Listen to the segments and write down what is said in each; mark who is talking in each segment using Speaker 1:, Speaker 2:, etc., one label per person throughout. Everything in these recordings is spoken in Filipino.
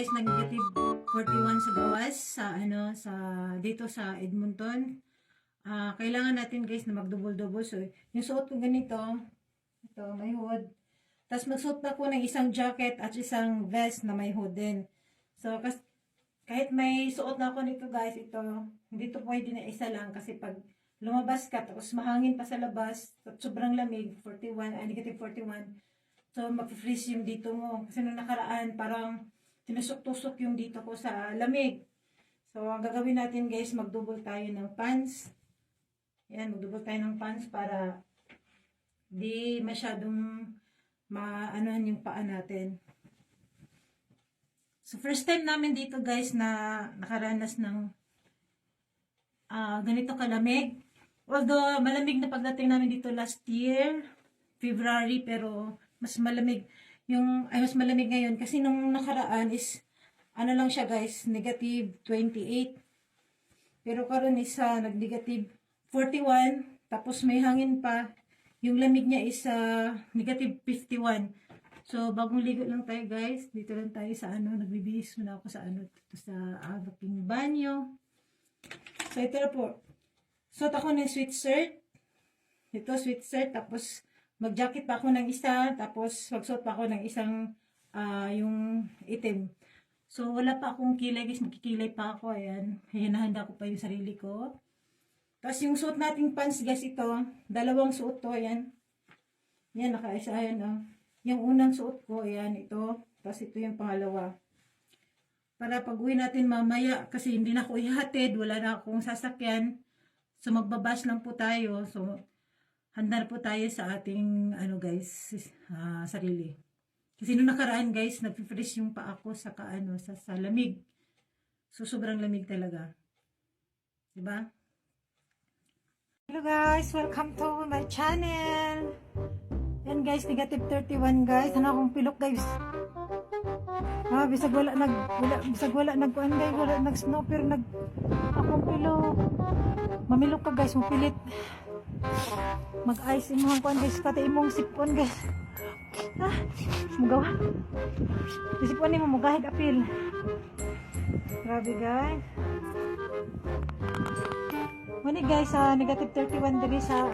Speaker 1: guys, negative 41 sa gawas sa sa dito sa Edmonton. Kailangan natin guys na magdouble-double. So, yung suot ko ganito, ito may hood. Tapos magsuot pa ko ng isang jacket at isang vest na may hood din. So, kahit may suot na ako nito guys, ito, hindi to pwede na isa lang kasi pag lumabas ka, tapos mahangin pa sa labas, at sobrang lamig, negative 41. So, mag-freeze yung dito mo. Kasi nung nakaraan, parang tinusok-tusok yung dito ko sa lamig. So, ang gagawin natin guys, mag-double tayo ng pants. Yan, mag-double tayo ng pants para di masyadong maanohan yung paa natin. So, first time namin dito guys na nakaranas ng ganito kalamig. Although, malamig na pagdating namin dito last year, February, pero mas malamig mas malamig ngayon kasi nung nakaraan is lang siya guys, negative 28. Pero karon is nag-negative 41, tapos may hangin pa. Yung lamig niya is negative 51. So bagong ligo lang tayo guys. Dito lang tayo sa nagbibihis muna ako sa dito sa aking banyo. So ito na po. Suot ako ng sweatshirt. Ito sweatshirt, tapos mag-jacket pa ako ng isa, tapos magsuot pa ako ng isang yung itim. So, wala pa akong kilay guys, magkikilay pa ako, ayan. Hinahanda ko pa yung sarili ko. Tapos yung suot nating pants guys, ito, dalawang suot to, ayan. Yan, nakaisa, ayan, Yung unang suot ko, ayan, ito. Tapos ito yung pangalawa. Para pag uwi natin mamaya, kasi hindi na ako ihatid, wala na akong sasakyan. So, magbabas lang po tayo. So, handa po tayo sa ating guys, sarili. Kasi nung nakaraan guys, nag-freeze yung paa ko sa sa lamig. So sobrang lamig talaga. 'Di ba? Hello guys, welcome to my channel. Yan guys, negative 31 guys. Ano akong pilok guys. Bisag wala nagkuan guys, wala nag-snow pero akong pilok. Mamilok ka guys, mapilit. Mag-ice imong kuan guys, pati imong sipon guys. Mugawa. Sipon nimo mugahid apil. Grabe guys. Mani guys, negative 31 diri sa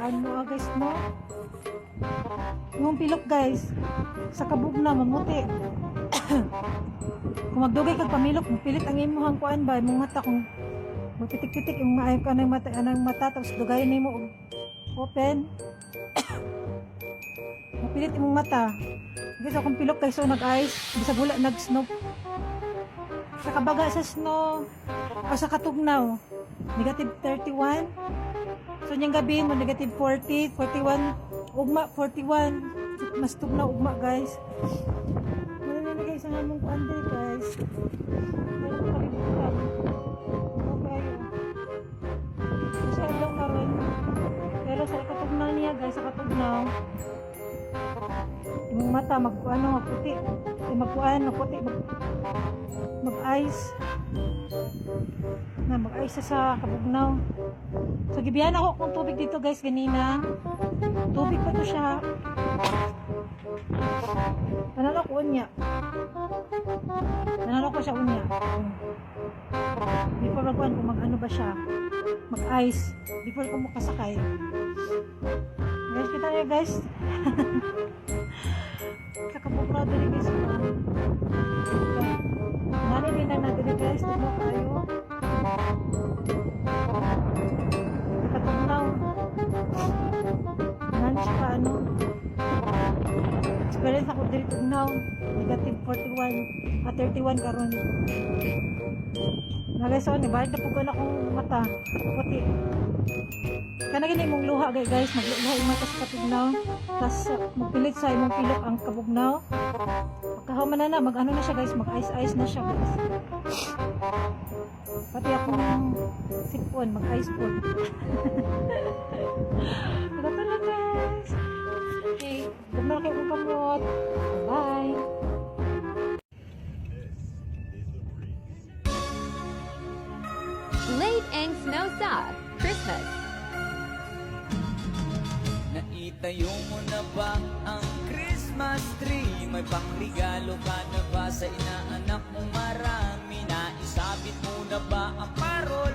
Speaker 1: guys no. Yung pilok guys, sa kabugna mamuti. Kung magdugay kag pamilok, pilit ang imong kuan ba, imong mata kung magpitik-pitik yung maayo ka ng mata, tapos dugayin nimo open. Mapilit imong mata. Guys, akong pilok guys, so nag-ice. Bisag wala nag-snow. Sa kabaga sa snow, o sa katugnaw, negative 31. So niyang gabi mo, negative 40, 41, ugma 41. Mas tugnaw ugma guys. Ano na guys, ang among kuanday guys. Meron kalibutan. Okay. Kasi lang karon. Pero sa katugnaw niya guys, sa katugnaw, yung mata magputi, mag-ice na mag-ice sa kabugnaw. So gibiyan ako kung tubig dito guys ganina. Tubig pa to siya. Nanalo ko siya unya. Before magkuhan kung mag-ano ba siya, mag-ice before ko makasakay. Guys, kita niyo guys. Kakapupra din guys. Nanininang natin guys. Tugnaw kayo. Katugnaw. Nani siya ka experience ako dito tugnaw. Negative 41. 31 karon. Nagayso ni bayad na pugon akong mata. Puti. Kana gini mong luha guys, magluha yung mata sa katugnaw. Tapos magpilit sa imong pilok ang kabugnaw. Pagkahuman na mag-ano na siya guys, mag-ice na siya guys. Pati akong sipon, mag-ice po. Ito lang guys. Okay, gumala kayo kong kamot. Bye!
Speaker 2: Late ang snow sa Christmas.
Speaker 3: Naitayo mo na ba ang Christmas tree? may pangregalo ka na ba sa inaanak mong marami? Naisabit mo na ba ang parol?